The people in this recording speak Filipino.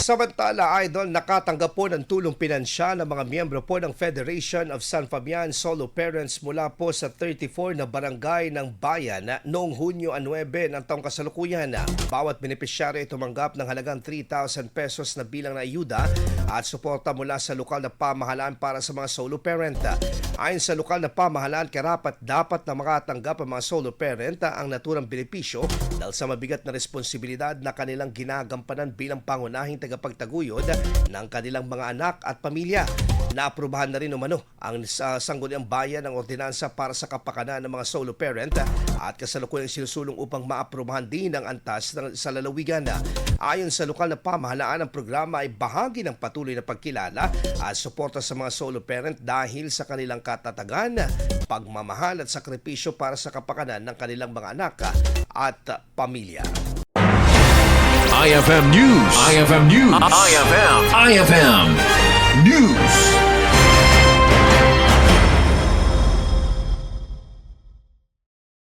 Samantala, Idol, nakatanggap po ng tulong pinansyal ng mga miyembro po ng Federation of San Fabian Solo Parents mula po sa 34 na barangay ng bayan noong Hunyo 9 ng taong kasalukuyan. Bawat benepisyaryo ay tumanggap ng halagang 3,000 pesos na bilang na ayuda at suporta mula sa lokal na pamahalaan para sa mga solo parent. Ayon sa lokal na pamahalaan, karapat dapat na makatanggap ang mga solo parent ang naturang benepisyo dahil sa mabigat na responsibilidad na kanilang ginagampanan bilang pangunahing tagapagtaguyod ng kanilang mga anak at pamilya. Naaprubahan na rin umano ang sangguniang bayan ng ordinansa para sa kapakanan ng mga solo parent at kasalukuyang sinusulong upang maaprubahan din ang antas sa lalawigan. Ayon sa lokal na pamahalaan, ang programa ay bahagi ng patuloy na pagkilala at suporta sa mga solo parent dahil sa kanilang katatagan, pagmamahal at sakripisyo para sa kapakanan ng kanilang mga anak at pamilya. IFM News. IFM News. IFM News.